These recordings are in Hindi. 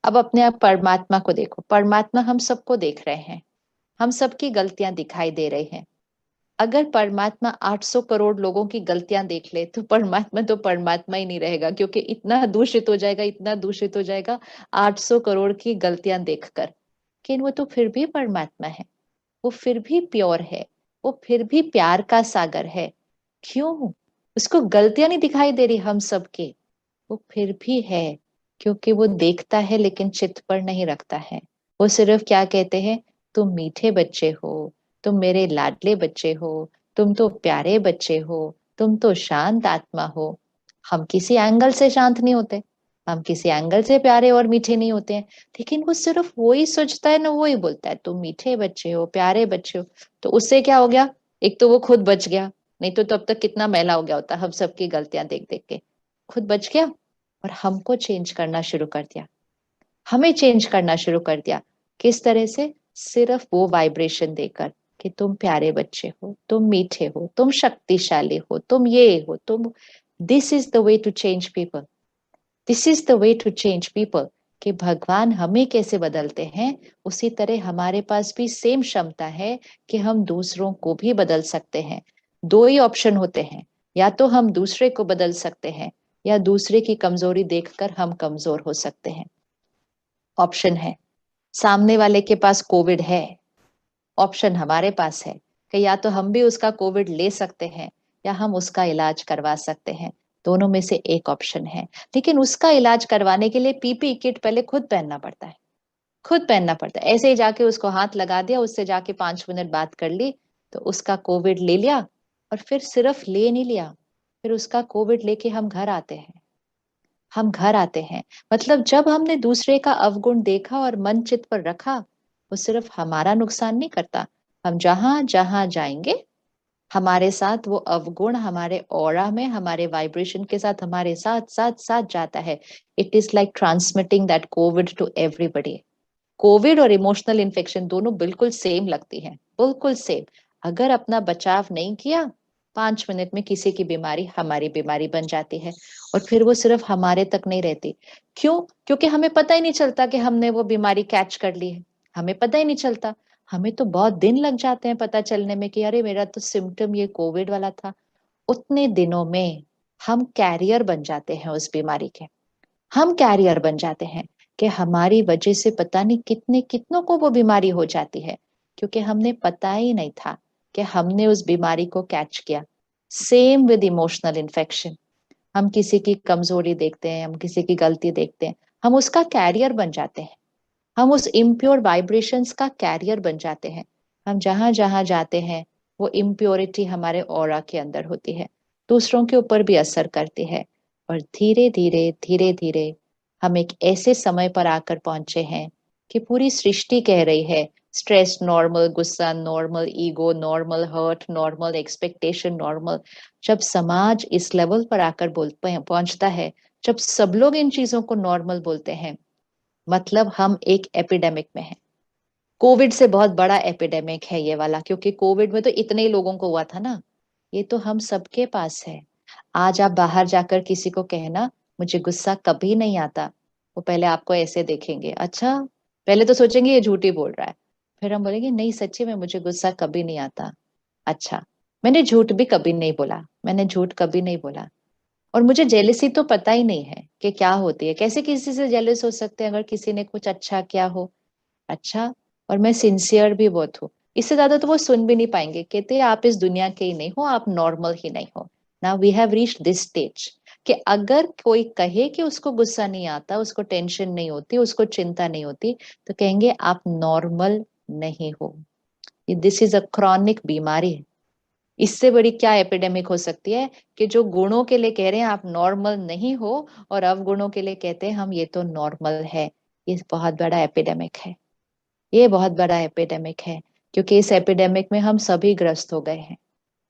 अब अपने आप परमात्मा को देखो, परमात्मा हम सबको देख रहे हैं, हम सबकी गलतियां दिखाई दे रही हैं। अगर परमात्मा 800 करोड़ लोगों की गलतियां देख ले तो परमात्मा तो परमात्मा ही नहीं रहेगा, क्योंकि इतना दूषित हो जाएगा, इतना दूषित हो जाएगा 800 करोड़ की गलतियां देखकर। लेकिन वो तो फिर भी परमात्मा है, वो फिर भी प्योर है, वो फिर भी प्यार का सागर है। क्यों? उसको गलतियां नहीं दिखाई दे रही हम सबके, वो फिर भी है, क्योंकि वो देखता है लेकिन चित्त पर नहीं रखता है। वो सिर्फ क्या कहते हैं, तुम मीठे बच्चे हो, तुम मेरे लाडले बच्चे हो, तुम तो प्यारे बच्चे हो, तुम तो शांत आत्मा हो। हम किसी एंगल से शांत नहीं होते, हम किसी एंगल से प्यारे और मीठे नहीं होते हैं, लेकिन वो सिर्फ वही सोचता है ना, वही बोलता है तुम मीठे बच्चे हो, प्यारे बच्चे हो। तो उससे क्या हो गया? एक तो वो खुद बच गया, नहीं तो अब तक कितना मैला हो गया होता हम सबकी गलतियां देख देख के। खुद बच गया और हमको चेंज करना शुरू कर दिया, हमें चेंज करना शुरू कर दिया। किस तरह से? सिर्फ वो वाइब्रेशन देकर कि तुम प्यारे बच्चे हो, तुम मीठे हो, तुम शक्तिशाली हो, तुम ये हो, तुम। This is the way to change people, this is the way to change people. कि भगवान हमें कैसे बदलते हैं, उसी तरह हमारे पास भी सेम क्षमता है कि हम दूसरों को भी बदल सकते हैं। दो ही ऑप्शन होते हैं, या तो हम दूसरे को बदल सकते हैं, या दूसरे की कमजोरी देखकर हम कमजोर हो सकते हैं। ऑप्शन है, सामने वाले के पास कोविड है, ऑप्शन हमारे पास है कि या तो हम भी उसका कोविड ले सकते हैं, या हम उसका इलाज करवा सकते हैं। दोनों में से एक ऑप्शन है। लेकिन उसका इलाज करवाने के लिए पीपी किट पहले खुद पहनना पड़ता है, खुद पहनना पड़ता है। ऐसे ही जाके उसको हाथ लगा दिया, उससे जाके 5 मिनट बात कर ली, तो उसका कोविड ले लिया। और फिर सिर्फ ले नहीं लिया, फिर उसका कोविड लेके हम घर आते हैं, हम घर आते हैं। मतलब जब हमने दूसरे का अवगुण देखा और मन चित पर रखा, वो सिर्फ हमारा नुकसान नहीं करता, हम जहां जहां जाएंगे हमारे साथ वो अवगुण हमारे ऑरा में, हमारे वाइब्रेशन के साथ हमारे साथ साथ साथ जाता है। It is like transmitting that COVID to everybody. COVID और इमोशनल इन्फेक्शन दोनों बिल्कुल सेम लगती हैं, बिल्कुल सेम। अगर अपना बचाव नहीं किया, 5 मिनट में किसी की बीमारी हमारी बीमारी बन जाती है। और फिर वो सिर्फ हमारे तक नहीं रहती। क्यों? क्योंकि हमें पता ही नहीं चलता कि हमने वो बीमारी कैच कर ली है, हमें पता ही नहीं चलता। हमें तो बहुत दिन लग जाते हैं पता चलने में कि अरे मेरा तो सिम्टम ये कोविड वाला था। उतने दिनों में हम कैरियर बन जाते हैं उस बीमारी के, हम कैरियर बन जाते हैं कि हमारी वजह से पता नहीं कितने कितनों को वो बीमारी हो जाती है, क्योंकि हमने पता ही नहीं था कि हमने उस बीमारी को कैच किया। Same with emotional infection. हम किसी की कमजोरी देखते हैं, हम किसी की गलती देखते हैं, हम उसका कैरियर बन जाते हैं, हम उस इम्प्योर वाइब्रेशंस का कैरियर बन जाते हैं। हम जहां जहां जाते हैं, वो इम्प्योरिटी हमारे ऑरा के अंदर होती है, दूसरों के ऊपर भी असर करती है। और धीरे धीरे धीरे धीरे हम एक ऐसे समय पर आकर पहुंचे हैं कि पूरी सृष्टि कह रही है स्ट्रेस नॉर्मल, गुस्सा normal, ego normal, hurt normal, expectation normal. जब समाज इस लेवल पर आकर बोल पहुंचता है, जब सब लोग इन चीजों को नॉर्मल बोलते हैं, मतलब हम एक एपिडेमिक में हैं। कोविड से बहुत बड़ा एपिडेमिक है ये वाला, क्योंकि कोविड में तो इतने ही लोगों को हुआ था ना। ये तो हम सबके पास है। आज आप बाहर जाकर किसी को कहना मुझे गुस्सा कभी नहीं आता, वो पहले आपको ऐसे देखेंगे, अच्छा, पहले तो सोचेंगे ये झूठी बोल रहा है। फिर हम बोलेंगे नहीं सच्ची में मुझे गुस्सा कभी नहीं आता। अच्छा, मैंने झूठ भी कभी नहीं बोला, मैंने झूठ कभी नहीं बोला। और मुझे जेलसी तो पता ही नहीं है कि क्या होती है, कैसे किसी से जेलस हो सकते हैं अगर किसी ने कुछ अच्छा किया हो। अच्छा, और मैं सिंसियर भी बहुत हूँ। इससे ज्यादा तो वो सुन भी नहीं पाएंगे, कहते हैं आप इस दुनिया के ही नहीं हो, आप नॉर्मल ही नहीं हो। Now we have reached this stage कि अगर कोई कहे कि उसको गुस्सा नहीं आता, उसको टेंशन नहीं होती, उसको चिंता नहीं होती, तो कहेंगे आप नॉर्मल नहीं हो। दिस इज अ क्रॉनिक बीमारी है। इससे बड़ी क्या एपिडेमिक हो सकती है कि जो गुणों के लिए कह रहे हैं आप नॉर्मल नहीं हो, और अवगुणों के लिए कहते हैं हम ये तो नॉर्मल है। ये बहुत बड़ा एपिडेमिक है, ये बहुत बड़ा एपिडेमिक है। क्योंकि इस एपिडेमिक में हम सभी ग्रस्त हो गए हैं,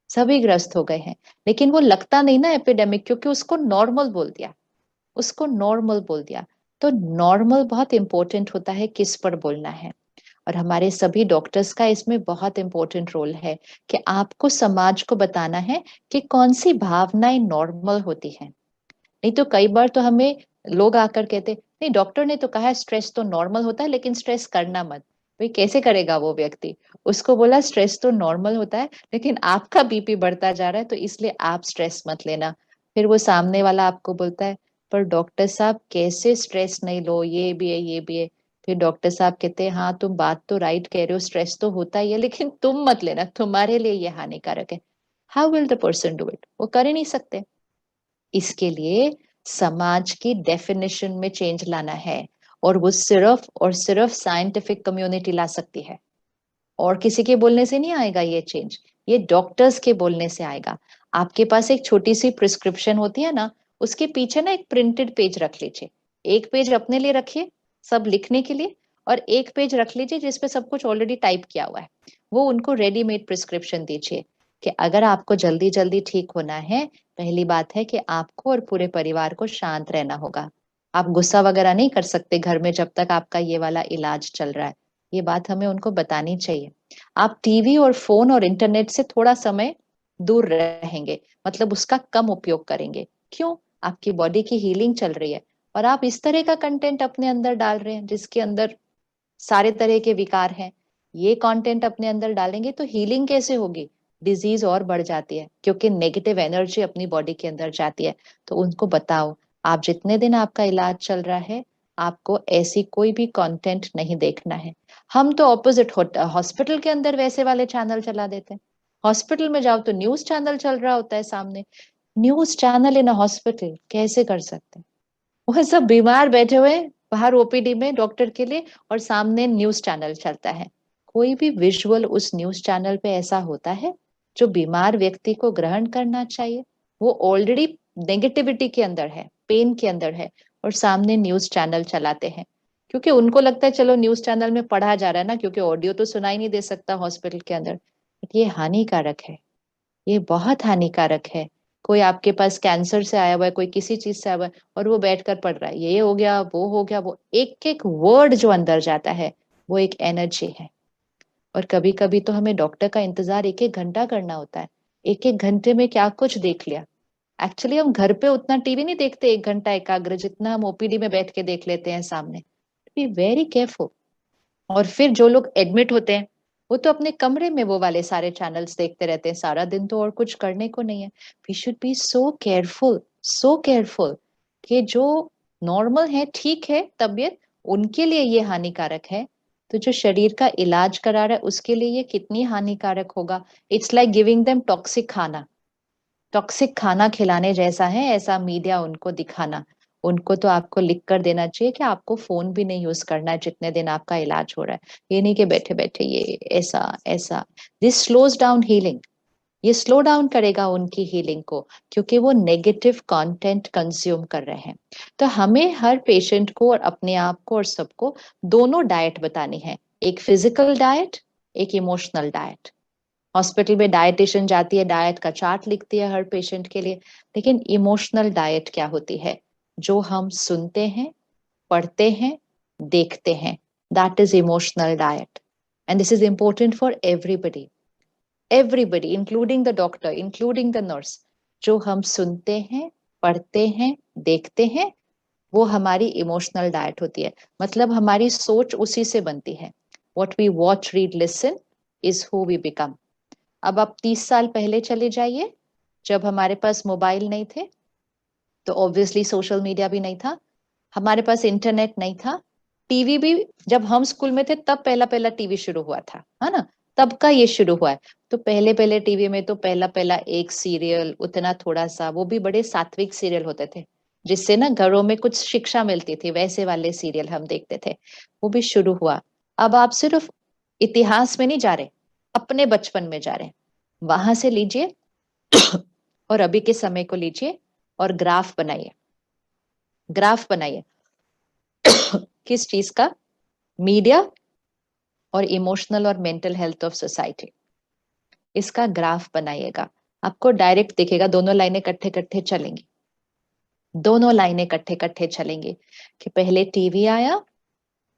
सभी ग्रस्त हो गए हैं। लेकिन वो लगता नहीं ना एपिडेमिक, क्योंकि उसको नॉर्मल बोल दिया, उसको नॉर्मल बोल दिया। तो नॉर्मल बहुत इंपॉर्टेंट होता है किस पर बोलना है। और हमारे सभी डॉक्टर्स का इसमें बहुत इंपॉर्टेंट रोल है कि आपको समाज को बताना है कि कौन सी भावनाएं नॉर्मल होती हैं। नहीं तो कई बार तो हमें लोग आकर कहते नहीं, डॉक्टर ने तो कहा है स्ट्रेस तो नॉर्मल होता है, लेकिन स्ट्रेस करना मत। भाई कैसे करेगा वो व्यक्ति? उसको बोला स्ट्रेस तो नॉर्मल होता है, लेकिन आपका बीपी बढ़ता जा रहा है, तो इसलिए आप स्ट्रेस मत लेना। फिर वो सामने वाला आपको बोलता है, पर डॉक्टर साहब कैसे स्ट्रेस नहीं लो, ये भी है ये भी है। फिर डॉक्टर साहब कहते हैं, हाँ तुम बात तो राइट कह रहे हो, स्ट्रेस तो होता ही है, लेकिन तुम मत लेना, तुम्हारे लिए ये हानिकारक है। How will the person do it? वो कर ही नहीं सकते। इसके लिए समाज की डेफिनेशन में चेंज लाना है, और वो सिर्फ और सिर्फ साइंटिफिक कम्युनिटी ला सकती है। और किसी के बोलने से नहीं आएगा ये चेंज, ये डॉक्टर्स के बोलने से आएगा। आपके पास एक छोटी सी प्रिस्क्रिप्शन होती है ना, उसके पीछे ना एक प्रिंटेड पेज रख लीजिए। एक पेज अपने लिए रखिए, सब लिखने के लिए, और एक पेज रख लीजिए जिसपे सब कुछ ऑलरेडी टाइप किया हुआ है। वो उनको रेडीमेड प्रिस्क्रिप्शन दीजिए कि अगर आपको जल्दी जल्दी ठीक होना है, पहली बात है कि आपको और पूरे परिवार को शांत रहना होगा। आप गुस्सा वगैरह नहीं कर सकते घर में जब तक आपका ये वाला इलाज चल रहा है। ये बात हमें उनको बतानी चाहिए। आप टीवी और फोन और इंटरनेट से थोड़ा समय दूर रहेंगे, मतलब उसका कम उपयोग करेंगे। क्यों? आपकी बॉडी की हीलिंग चल रही है, और आप इस तरह का कंटेंट अपने अंदर डाल रहे हैं जिसके अंदर सारे तरह के विकार हैं। ये कंटेंट अपने अंदर डालेंगे तो हीलिंग कैसे होगी? डिजीज और बढ़ जाती है, क्योंकि नेगेटिव एनर्जी अपनी बॉडी के अंदर जाती है। तो उनको बताओ, आप जितने दिन आपका इलाज चल रहा है, आपको ऐसी कोई भी कंटेंट नहीं देखना है। हम तो ऑपोजिट हॉस्पिटल के अंदर वैसे वाले चैनल चला देते हैं। हॉस्पिटल में जाओ तो न्यूज चैनल चल रहा होता है सामने। न्यूज चैनल इन हॉस्पिटल कैसे कर सकते हैं? वो सब बीमार बैठे हुए हैं बाहर ओपीडी में डॉक्टर के लिए, और सामने न्यूज चैनल चलता है। कोई भी विजुअल उस न्यूज चैनल पे ऐसा होता है जो बीमार व्यक्ति को ग्रहण करना चाहिए? वो ऑलरेडी नेगेटिविटी के अंदर है, पेन के अंदर है, और सामने न्यूज चैनल चलाते हैं, क्योंकि उनको लगता है चलो न्यूज चैनल में पढ़ा जा रहा है ना, क्योंकि ऑडियो तो सुनाई नहीं दे सकता हॉस्पिटल के अंदर। बट ये हानिकारक है, ये बहुत हानिकारक है। कोई आपके पास कैंसर से आया हुआ है, कोई किसी चीज से आया हुआ है, और वो बैठकर पढ़ रहा है, ये हो गया वो हो गया, वो एक एक वर्ड जो अंदर जाता है वो एक एनर्जी है। और कभी कभी तो हमें डॉक्टर का इंतजार एक एक घंटा करना होता है। एक एक घंटे में क्या कुछ देख लिया। एक्चुअली हम घर पे उतना टीवी नहीं देखते एक घंटा एकाग्र, जितना हम ओपीडी में बैठ के देख लेते हैं सामने। Be very careful. और फिर जो लोग एडमिट होते हैं, वो तो अपने कमरे में वो वाले सारे चैनल्स देखते रहते हैं सारा दिन, तो और कुछ करने को नहीं है। We should be so careful, so careful, कि जो नॉर्मल है, ठीक है तबीयत, उनके लिए ये हानिकारक है, तो जो शरीर का इलाज करा रहा है उसके लिए ये कितनी हानिकारक होगा। It's like giving them toxic खाना। टॉक्सिक खाना खिलाने जैसा है ऐसा मीडिया उनको दिखाना। उनको तो आपको लिख कर देना चाहिए कि आपको फोन भी नहीं यूज करना है जितने दिन आपका इलाज हो रहा है। ये नहीं कि बैठे बैठे ये ऐसा ऐसा। This slows down healing. ये स्लो डाउन करेगा उनकी हीलिंग को, क्योंकि वो नेगेटिव कंटेंट कंज्यूम कर रहे हैं। तो हमें हर पेशेंट को और अपने आप को और सबको दोनों डाइट बतानी है। एक फिजिकल डाइट, एक इमोशनल डाइट। हॉस्पिटल में डाइटिशियन जाती है, डाइट का चार्ट लिखती है हर पेशेंट के लिए, लेकिन इमोशनल डाइट क्या होती है? जो हम सुनते हैं, पढ़ते हैं, देखते हैं, that is emotional diet. And this is important for everybody, everybody including the doctor, including the nurse. जो हम सुनते हैं, पढ़ते हैं, देखते हैं, वो हमारी इमोशनल डाइट होती है। मतलब हमारी सोच उसी से बनती है। What we watch read listen is who we become. अब आप 30 साल पहले चले जाइए, जब हमारे पास मोबाइल नहीं थे, तो ऑब्वियसली सोशल मीडिया भी नहीं था, हमारे पास इंटरनेट नहीं था, टीवी भी जब हम स्कूल में थे तब पहला पहला टीवी शुरू हुआ था, है ना? तब का ये शुरू हुआ है। तो पहले पहले टीवी में तो पहला पहला एक सीरियल, उतना थोड़ा सा, वो भी बड़े सात्विक सीरियल होते थे, जिससे ना घरों में कुछ शिक्षा मिलती थी, वैसे वाले सीरियल हम देखते थे। वो भी शुरू हुआ। अब आप सिर्फ इतिहास में नहीं जा रहे, अपने बचपन में जा रहे हैं। वहां से लीजिए और अभी के समय को लीजिए और ग्राफ बनाइए। ग्राफ बनाइए किस चीज का? मीडिया और इमोशनल और मेंटल हेल्थ ऑफ सोसाइटी। इसका ग्राफ बनाइएगा। आपको डायरेक्ट दिखेगा, दोनों लाइनें इकट्ठे इकट्ठे चलेंगी, दोनों लाइनें इकट्ठे इकट्ठे चलेंगी। कि पहले टीवी आया,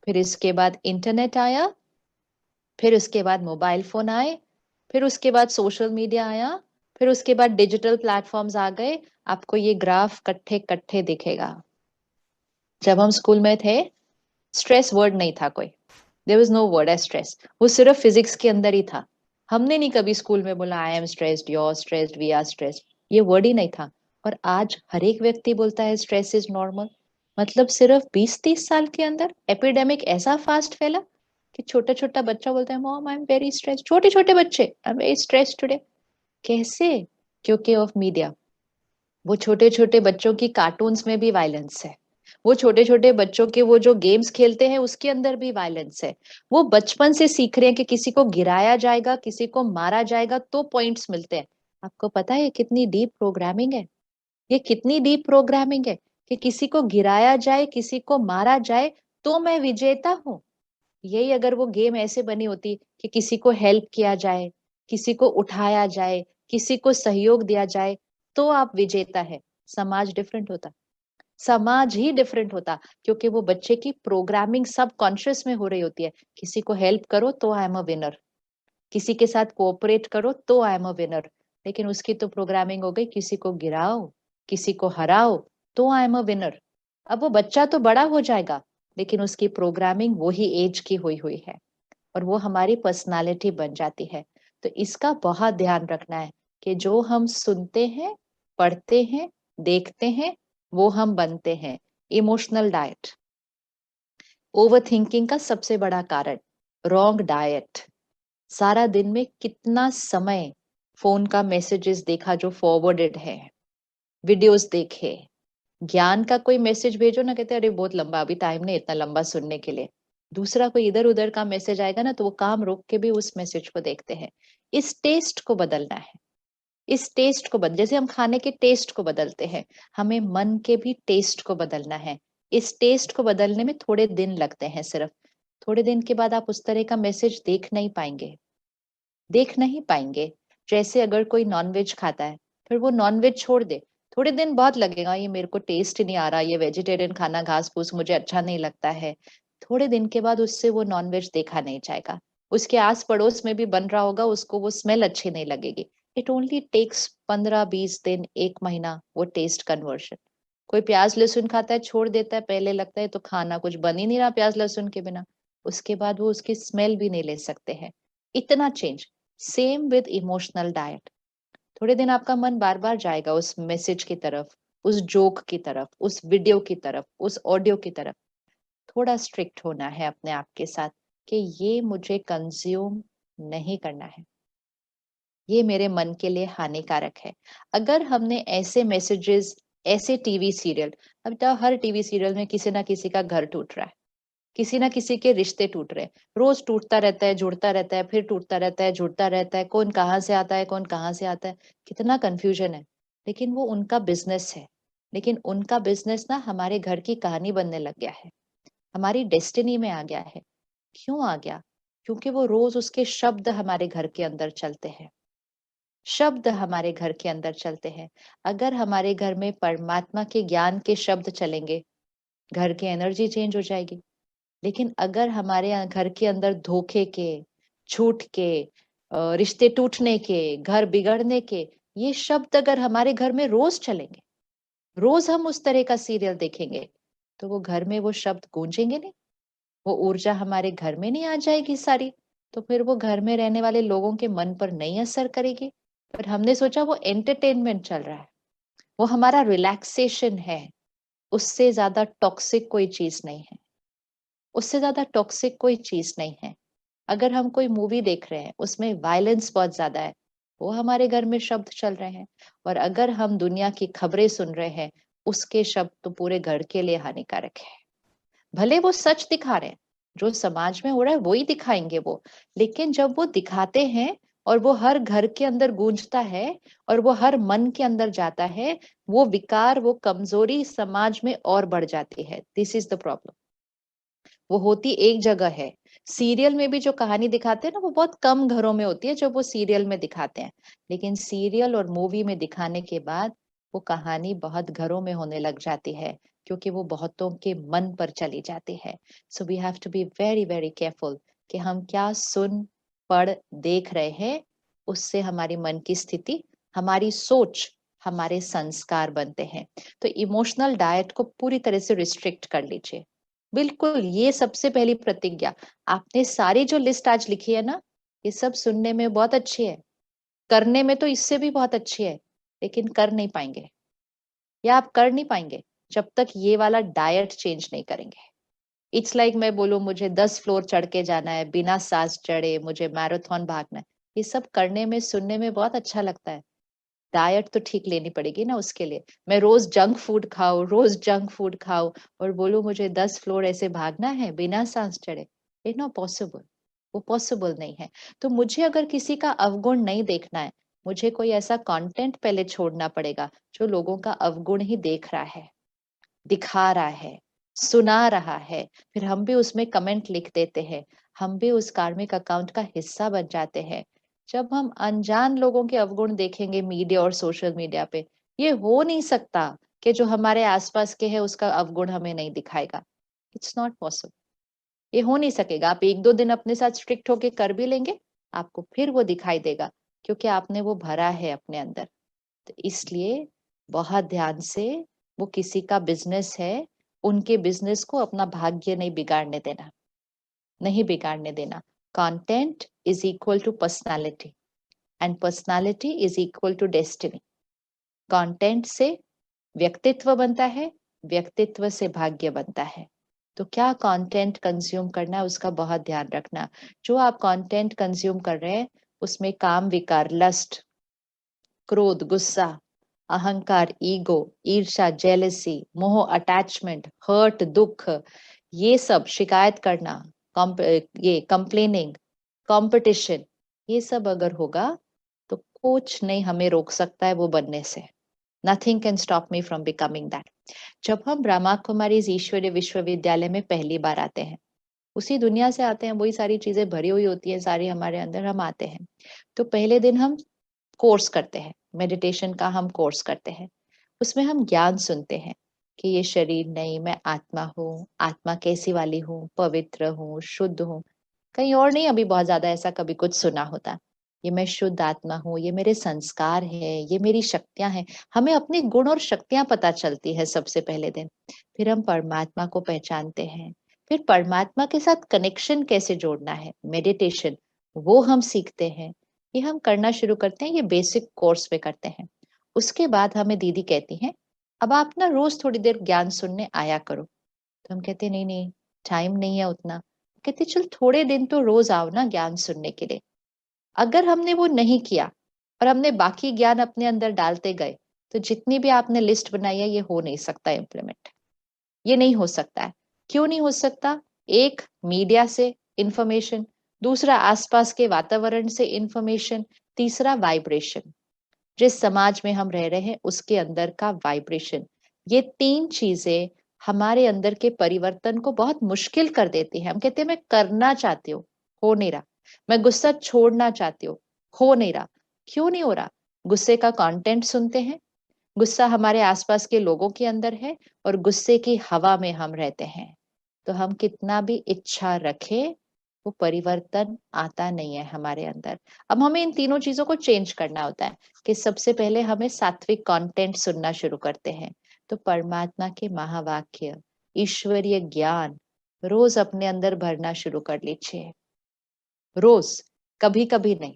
फिर इसके बाद इंटरनेट आया, फिर उसके बाद मोबाइल फोन आए, फिर उसके बाद सोशल मीडिया आया, फिर उसके बाद डिजिटल प्लेटफॉर्म्स आ गए। आपको ये ग्राफ कट्ठे कट्ठे दिखेगा। जब हम स्कूल में थे, स्ट्रेस वर्ड नहीं था कोई। There was no word as stress. वो सिर्फ फिजिक्स के अंदर ही था। हमने नहीं कभी स्कूल में बोला I am stressed, you are stressed, we are stressed. ये वर्ड ही नहीं था। और आज हर एक व्यक्ति बोलता है स्ट्रेस इज नॉर्मल। मतलब सिर्फ 20-30 साल के अंदर एपिडेमिक ऐसा फास्ट फैला कि छोटा छोटा बच्चा बोलता है mom I am very stress. छोटे छोटे बच्चे I am very stress today. कैसे? क्योंकि ऑफ मीडिया। वो छोटे छोटे बच्चों की कार्टून्स में भी वायलेंस है। वो छोटे छोटे बच्चों के वो जो गेम्स खेलते हैं उसके अंदर भी वायलेंस है। वो बचपन से सीख रहे हैं कि किसी को गिराया जाएगा, किसी को मारा जाएगा तो पॉइंट्स मिलते हैं। आपको पता है ये कितनी डीप प्रोग्रामिंग है? ये कितनी डीप प्रोग्रामिंग है कि किसी को गिराया जाए, किसी को मारा जाए तो मैं विजेता हूँ। यही अगर वो गेम ऐसे बनी होती कि किसी को हेल्प किया जाए, किसी को उठाया जाए, किसी को सहयोग दिया जाए तो आप विजेता है, समाज डिफरेंट होता। समाज ही डिफरेंट होता। क्योंकि वो बच्चे की प्रोग्रामिंग सब कॉन्शियस में हो रही होती है। किसी को हेल्प करो तो आई एम अ विनर, किसी के साथ कोऑपरेट करो तो आई एम अ विनर। लेकिन उसकी तो प्रोग्रामिंग हो गई किसी को गिराओ, किसी को हराओ तो आई एम अ विनर। अब वो बच्चा तो बड़ा हो जाएगा, लेकिन उसकी प्रोग्रामिंग वही एज की हुई हुई है और वो हमारी पर्सनालिटी बन जाती है। तो इसका बहुत ध्यान रखना है कि जो हम सुनते हैं, पढ़ते हैं, देखते हैं, वो हम बनते हैं। इमोशनल डाइट, ओवर थिंकिंग का सबसे बड़ा कारण, रॉन्ग डाइट। सारा दिन में कितना समय फोन का मैसेजेस देखा जो फॉरवर्डेड है, वीडियोस देखे, ज्ञान का कोई मैसेज भेजो ना, कहते अरे बहुत लंबा, अभी टाइम नहीं इतना लंबा सुनने के लिए। दूसरा कोई इधर उधर का मैसेज आएगा ना तो वो काम रोक के भी उस मैसेज को देखते हैं। इस टेस्ट को बदलना है। इस टेस्ट को बदल, जैसे हम खाने के टेस्ट को बदलते हैं, हमें मन के भी टेस्ट को बदलना है। इस टेस्ट को बदलने में थोड़े दिन लगते हैं सिर्फ। थोड़े दिन के बाद आप उस तरह का मैसेज देख नहीं पाएंगे, देख नहीं पाएंगे। जैसे अगर कोई नॉनवेज खाता है, फिर वो नॉनवेज छोड़ दे, थोड़े दिन बहुत लगेगा ये मेरे को टेस्ट नहीं आ रहा, ये वेजिटेरियन खाना घास फूस मुझे अच्छा नहीं लगता है। थोड़े दिन के बाद उससे वो नॉनवेज देखा नहीं जाएगा। उसके आस पड़ोस में भी बन रहा होगा, उसको वो स्मेल अच्छी नहीं लगेगी। इट ओनली टेक्स 15-20 दिन, 1 महीना, वो टेस्ट कन्वर्शन। कोई प्याज लहसुन खाता है, छोड़ देता है, पहले लगता है तो खाना कुछ बन ही नहीं रहा प्याज लहसुन के बिना। उसके बाद वो उसकी स्मेल भी नहीं ले सकते हैं। इतना change. Same with emotional diet. थोड़े दिन आपका मन बार बार जाएगा उस मैसेज की तरफ, उस जोक की तरफ, उस वीडियो की तरफ, उस ऑडियो की तरफ। थोड़ा स्ट्रिक्ट होना है अपने आप के साथ कि ये मुझे कंज्यूम नहीं करना है, ये मेरे मन के लिए हानिकारक है। अगर हमने ऐसे मैसेजेस, ऐसे टीवी सीरियल, अब तो हर टीवी सीरियल में किसी ना किसी का घर टूट रहा है, किसी ना किसी के रिश्ते टूट रहे हैं। रोज टूटता रहता है, जुड़ता रहता है, फिर टूटता रहता है, जुड़ता रहता है। कौन कहाँ से आता है, कौन कहाँ से आता है, कितना कंफ्यूजन है। लेकिन वो उनका बिजनेस है। लेकिन उनका बिजनेस ना हमारे घर की कहानी बनने लग गया है, हमारी डेस्टिनी में आ गया है। क्यों आ गया? क्योंकि वो रोज उसके शब्द हमारे घर के अंदर चलते हैं। शब्द हमारे घर के अंदर चलते हैं। अगर हमारे घर में परमात्मा के ज्ञान के शब्द चलेंगे, घर की एनर्जी चेंज हो जाएगी। लेकिन अगर हमारे घर के अंदर धोखे के, झूठ के, रिश्ते टूटने के, घर बिगड़ने के, ये शब्द अगर हमारे घर में रोज चलेंगे, रोज हम उस तरह का सीरियल देखेंगे, तो वो घर में वो शब्द गूंजेंगे नहीं, वो ऊर्जा हमारे घर में नहीं आ जाएगी सारी। तो फिर वो घर में रहने वाले लोगों के मन पर नहीं असर करेगी। पर हमने सोचा वो एंटरटेनमेंट चल रहा है, वो हमारा रिलैक्सेशन है। उससे ज्यादा टॉक्सिक कोई चीज नहीं है, उससे ज्यादा टॉक्सिक कोई चीज नहीं है। अगर हम कोई मूवी देख रहे हैं उसमें वायलेंस बहुत ज्यादा है, वो हमारे घर में शब्द चल रहे हैं। और अगर हम दुनिया की खबरें सुन रहे हैं, उसके शब्द तो पूरे घर के लिए हानिकारक है। भले वो सच दिखा रहे हैं, जो समाज में हो रहा है वही दिखाएंगे वो। लेकिन जब वो दिखाते हैं और वो हर घर के अंदर गूंजता है और वो हर मन के अंदर जाता है, वो विकार, वो कमजोरी समाज में और बढ़ जाती है। This is the problem. वो होती एक जगह है। सीरियल में भी जो कहानी दिखाते हैं ना, वो बहुत कम घरों में होती है जो वो सीरियल में दिखाते हैं। लेकिन सीरियल और मूवी में दिखाने के बाद वो कहानी बहुत घरों में होने लग जाती है, क्योंकि वो बहुतों के मन पर चली जाती है। So we have to be very very careful कि हम क्या सुन, पढ़, देख रहे हैं। उससे हमारी मन की स्थिति, हमारी सोच, हमारे संस्कार बनते हैं। तो इमोशनल डाइट को पूरी तरह से रिस्ट्रिक्ट कर लीजिए। बिल्कुल, ये सबसे पहली प्रतिज्ञा। आपने सारी जो लिस्ट आज लिखी है ना, ये सब सुनने में बहुत अच्छी है, करने में तो इससे भी बहुत अच्छी है, लेकिन कर नहीं पाएंगे, या आप कर नहीं पाएंगे जब तक ये वाला डाइट चेंज नहीं करेंगे। इट्स लाइक मैं बोलूं मुझे 10 फ्लोर चढ़ के जाना है बिना सांस चढ़े, मुझे मैराथन भागना है, ये सब करने में सुनने में बहुत अच्छा लगता है। डाइट तो ठीक लेनी पड़ेगी ना उसके लिए। मैं रोज जंक फूड खाऊं, रोज जंक फूड खाऊं और बोलूं मुझे 10 फ्लोर ऐसे भागना है बिना सांस चढ़े, इट नॉट पॉसिबल। वो पॉसिबल नहीं है। तो मुझे अगर किसी का अवगुण नहीं देखना है, मुझे कोई ऐसा कंटेंट पहले छोड़ना पड़ेगा जो लोगों का अवगुण ही देख रहा है, दिखा रहा है, सुना रहा है। फिर हम भी उसमें कमेंट लिख देते हैं, हम भी उस कार्मिक अकाउंट का हिस्सा बन जाते हैं। जब हम अनजान लोगों के अवगुण देखेंगे मीडिया और सोशल मीडिया पे, ये हो नहीं सकता कि जो हमारे आसपास के है उसका अवगुण हमें नहीं दिखाएगा। It's not possible. ये हो नहीं सकेगा। आप एक दो दिन अपने साथ स्ट्रिक्ट होके कर भी लेंगे, आपको फिर वो दिखाई देगा, क्योंकि आपने वो भरा है अपने अंदर। तो इसलिए बहुत ध्यान से, वो किसी का बिजनेस है, उनके बिजनेस को अपना भाग्य नहीं बिगाड़ने देना, नहीं बिगाड़ने देना। Content is equal to personality and personality is equal to destiny. Content से व्यक्तित्व बनता है, व्यक्तित्व से भाग्य बनता है। तो क्या कंटेंट कंज्यूम करना है उसका बहुत ध्यान रखना। जो आप कंटेंट कंज्यूम कर रहे हैं उसमें काम विकार, लस्ट, क्रोध, गुस्सा, अहंकार, ईगो, ईर्ष्या, जेलसी, मोह, अटैचमेंट, हर्ट, दुख, ये सब, शिकायत करना, ये कंप्लेनिंग, कंपटीशन, ये सब अगर होगा तो कुछ नहीं हमें रोक सकता है वो बनने से। Nothing can stop me from becoming that. जब हम ब्रह्मा कुमारी ईश्वरीय विश्वविद्यालय में पहली बार आते हैं, उसी दुनिया से आते हैं, वही सारी चीजें भरी हुई होती है सारी हमारे अंदर, हम आते हैं। तो पहले दिन हम कोर्स करते हैं, मेडिटेशन का हम कोर्स करते हैं। उसमें हम ज्ञान सुनते हैं कि ये शरीर नहीं, मैं आत्मा हूँ, आत्मा कैसी वाली हूँ, पवित्र हूँ, शुद्ध हूँ। कहीं और नहीं अभी बहुत ज्यादा ऐसा कभी कुछ सुना होता। ये मैं शुद्ध आत्मा हूँ, ये मेरे संस्कार है, ये मेरी शक्तियां हैं। हमें अपने गुण और शक्तियां पता चलती है सबसे पहले दिन। फिर हम परमात्मा को पहचानते हैं। फिर परमात्मा के साथ कनेक्शन कैसे जोड़ना है, मेडिटेशन, वो हम सीखते हैं। ये हम करना शुरू करते हैं, ये बेसिक कोर्स पे करते हैं। उसके बाद हमें दीदी कहती हैं, अब आप ना रोज थोड़ी देर ज्ञान सुनने आया करो। तो हम कहते हैं, नहीं नहीं, टाइम नहीं है उतना। कहते चल थोड़े दिन तो रोज आओ ना ज्ञान सुनने के लिए। अगर हमने वो नहीं किया और हमने बाकी ज्ञान अपने अंदर डालते गए, तो जितनी भी आपने लिस्ट बनाई है ये हो नहीं सकता इम्प्लीमेंट। ये नहीं हो सकता है। क्यों नहीं हो सकता? एक, मीडिया से इंफॉर्मेशन, दूसरा आसपास के वातावरण से इंफॉर्मेशन, तीसरा वाइब्रेशन, जिस समाज में हम रह रहे हैं उसके अंदर का वाइब्रेशन। ये तीन चीजें हमारे अंदर के परिवर्तन को बहुत मुश्किल कर देती है। हम कहते हैं मैं करना चाहती हूँ, हो नहीं रहा। मैं गुस्सा छोड़ना चाहती हूँ, हो नहीं रहा। क्यों नहीं हो रहा? गुस्से का कंटेंट सुनते हैं, गुस्सा हमारे आसपास के लोगों के अंदर है, और गुस्से की हवा में हम रहते हैं। तो हम कितना भी इच्छा रखें, वो परिवर्तन आता नहीं है हमारे अंदर। अब हमें इन तीनों चीजों को चेंज करना होता है कि सबसे पहले हमें सात्विक कंटेंट सुनना शुरू करते हैं। तो परमात्मा के महावाक्य, ईश्वरीय ज्ञान रोज अपने अंदर भरना शुरू कर लीजिए। रोज, कभी कभी नहीं,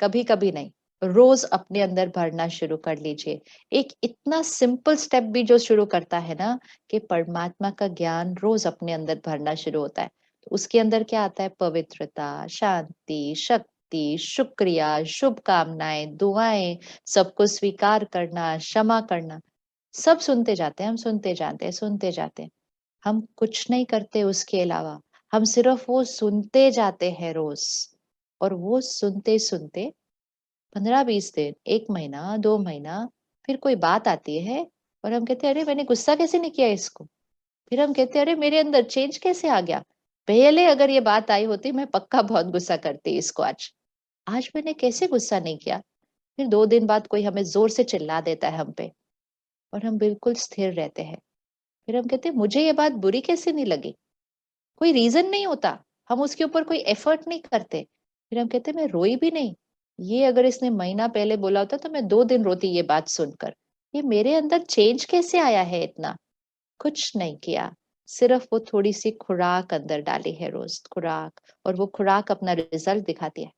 कभी कभी नहीं, रोज अपने अंदर भरना शुरू कर लीजिए। एक इतना सिंपल स्टेप भी जो शुरू करता है ना, कि परमात्मा का ज्ञान रोज अपने अंदर भरना शुरू होता है, तो उसके अंदर क्या आता है? पवित्रता, शांति, शक्ति, शुक्रिया, शुभकामनाएं, दुआएं, सबको स्वीकार करना, क्षमा करना। सब सुनते जाते हैं, हम सुनते जाते हैं, सुनते जाते हैं। हम कुछ नहीं करते उसके अलावा, हम सिर्फ वो सुनते जाते हैं रोज। और वो सुनते सुनते 15-20 दिन, 1 महीना, 2 महीना, फिर कोई बात आती है और हम कहते हैं अरे मैंने गुस्सा कैसे नहीं किया इसको। फिर हम कहते हैं अरे मेरे अंदर चेंज कैसे आ गया। पहले अगर ये बात आई होती मैं पक्का बहुत गुस्सा करती इसको। आज आज मैंने कैसे गुस्सा नहीं किया। फिर 2 दिन बाद कोई हमें जोर से चिल्ला देता है हम पे, और हम बिल्कुल स्थिर रहते हैं। फिर हम कहते हैं मुझे ये बात बुरी कैसे नहीं लगी। कोई रीजन नहीं होता, हम उसके ऊपर कोई एफर्ट नहीं करते। फिर हम कहते हैं मैं रोई भी नहीं, ये अगर इसने महीना पहले बोला होता तो मैं 2 दिन रोती ये बात सुनकर। ये मेरे अंदर चेंज कैसे आया है इतना? कुछ नहीं किया, सिर्फ वो थोड़ी-सी खुराक अंदर डाली है रोज़, खुराक, और वो खुराक अपना रिज़ल्ट दिखाती है।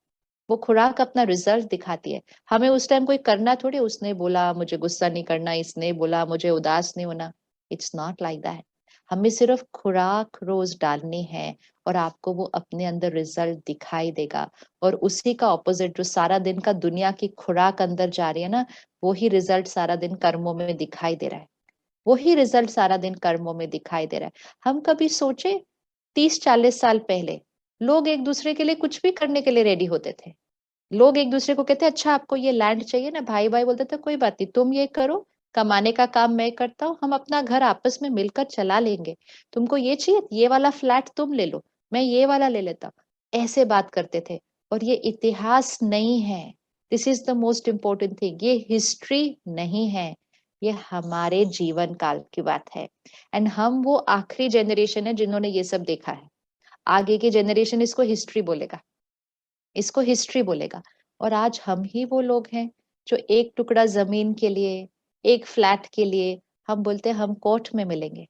वो खुराक अपना रिज़ल्ट दिखाती है। हमें उस टाइम कोई करना थोड़ी, उसने बोला मुझे गुस्सा नहीं करना, इसने बोला मुझे उदास नहीं होना। It's not like that. हमें सिर्फ खुराक रोज़ डालनी है और आपको वो अपने अंदर रिज़ल्ट दिखाई देगा। और उसी का ऑपोज़िट जो सारा दिन का दुनिया की खुराक अंदर जा रही है ना, वही रिज़ल्ट सारा दिन कर्मों में दिखाई दे रहा है। वही रिज़ल्ट सारा दिन कर्मों में दिखाई दे रहा है। हम कभी सोचे 30-40 साल पहले लोग एक-दूसरे के लिए कुछ भी करने के लिए रेडी होते थे। लोग एक-दूसरे को कहते हैं, "अच्छा आपको ये लैंड चाहिए ना?" भाई-भाई बोलता था, "कोई बात नहीं, तुम ये करो, कमाने का काम मैं करता हूँ, हम अपना घर आपस में मिलकर चला लेंगे। तुमको ये चाहिए? ये वाला फ्लैट तुम ले लो, मैं ये वाला ले लेता हूँ।" ऐसे बात करते थे। और ये इतिहास नहीं है। This is the most important thing. ये हिस्ट्री नहीं है, ये हमारे जीवन काल की बात है। एंड हम वो आखिरी जनरेशन है जिन्होंने ये सब देखा है। आगे की जनरेशन इसको हिस्ट्री बोलेगा। इसको हिस्ट्री बोलेगा। और आज हम ही वो लोग हैं जो एक टुकड़ा ज़मीन के लिए, एक फ्लैट के लिए हम बोलते हैं हम कोर्ट में मिलेंगे।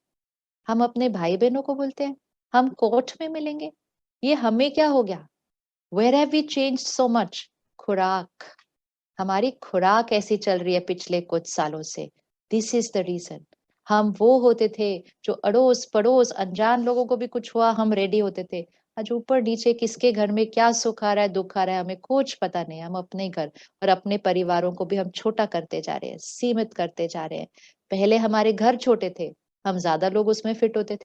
हम अपने भाई-बहनों को बोलते हैं, हम कोर्ट में मिलेंगे। ये हमें क्या हो गया? Where have we changed so much? खुराक, हमारी खुराक ऐसी चल रही है पिछले कुछ सालों से। This is the reason. हम वो होते थे जो अड़ोस-पड़ोस अनजान लोगों को भी कुछ हुआ हम रेडी होते थे। आज ऊपर-नीचे किसके घर में क्या सुख आ रहा है, दुःख आ रहा है, हमें कुछ पता नहीं है। हम अपने घर और अपने परिवारों को भी हम छोटा करते जा रहे हैं, सीमित करते जा रहे हैं। पहले हमारे घर छोटे थे, हम ज़्यादा लोग उसमें फिट होते थे।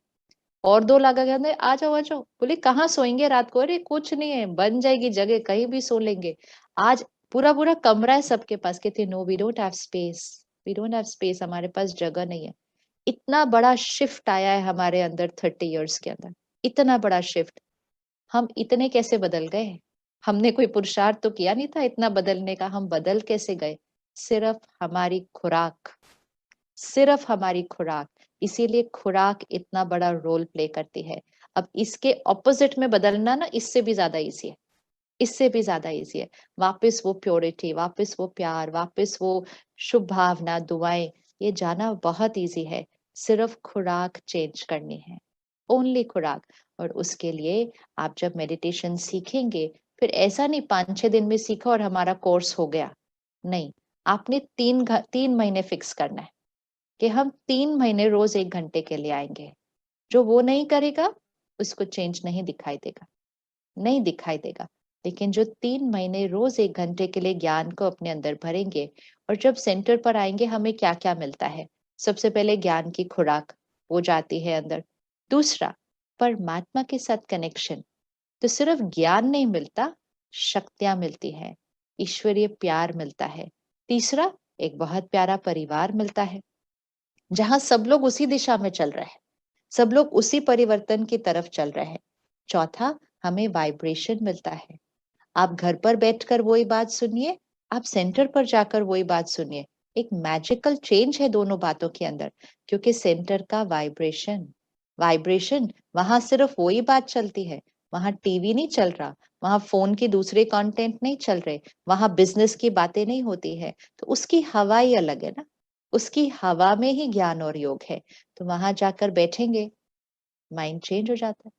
और 2 लोग कहते, आ जाओ।" बोले, "कहाँ सोएँगे रात को?" अरे कुछ नहीं है, बन जाएगी जगह, कहीं भी सो लेंगे। आज पूरा-पूरा कमरा है सबके पास, कहते, "no, we don't have space, we don't have space, हमारे पास जगह नहीं है।" इतना बड़ा शिफ्ट आया है हमारे अंदर 30 इयर्स के अंदर, इतना बड़ा शिफ्ट। हम इतने कैसे बदल गए? हमने कोई पुरुषार्थ तो किया नहीं था इतना बदलने का, हम बदल कैसे गए? सिर्फ हमारी खुराक। सिर्फ हमारी खुराक, इसीलिए खुराक इतना बड़ा रोल प्ले करती है। अब इसके ऑपोज़िट में बदलना ना इससे भी ज़्यादा ईज़ी है, इससे भी ज़्यादा ईज़ी है। वापस वो प्योरिटी, वापस वो प्यार, वापस वो शुभ भावना, दुआएँ, ये जाना बहुत ईज़ी है। सिर्फ खुराक चेंज करनी है, ओनली खुराक। और उसके लिए आप जब मेडिटेशन सीखेंगे, फिर ऐसा नहीं 5-6 दिन में सीखा और हमारा कोर्स हो गया। नहीं, आपने 3 महीने फिक्स करना है। कि हम 3 महीने रोज़ 1 घंटे के लिए आएँगे। जो वो नहीं करेगा, उसको चेंज नहीं दिखाई देगा, नहीं दिखाई देगा। लेकिन जो 3 महीने रोज़ 1 घंटे के लिए ज्ञान को अपने अंदर भरेंगे और जब सेंटर पर आएँगे हमें क्या-क्या मिलता है? सबसे पहले ज्ञान की खुराक, वो जाती है अंदर। दूसरा, परमात्मा के साथ कनेक्शन। तो सिर्फ ज्ञान नहीं मिलता, शक्तियाँ मिलती हैं, ईश्वरीय प्यार मिलता है। तीसरा, एक बहुत प्यारा परिवार मिलता है। जहाँ सब लोग उसी दिशा में चल रहे हैं, सब लोग उसी परिवर्तन की तरफ चल रहे हैं। चौथा, हमें वाइब्रेशन मिलता है। आप घर पर बैठकर वही बात सुनिए, आप सेंटर पर जाकर वही बात सुनिए। एक मैजिकल चेंज है दोनों बातों के अंदर, क्योंकि सेंटर का वाइब्रेशन, वाइब्रेशन वहां सिर्फ वही बात चलती है। वहां टीवी नहीं चल रहा, वहां फोन की दूसरे कंटेंट नहीं चल रहे, वहां बिजनेस की बातें नहीं होती है। तो उसकी हवा ही अलग है ना, उसकी हवा में ही ज्ञान और योग है। तो वहां जाकर बैठेंगे, माइंड चेंज हो जाता है।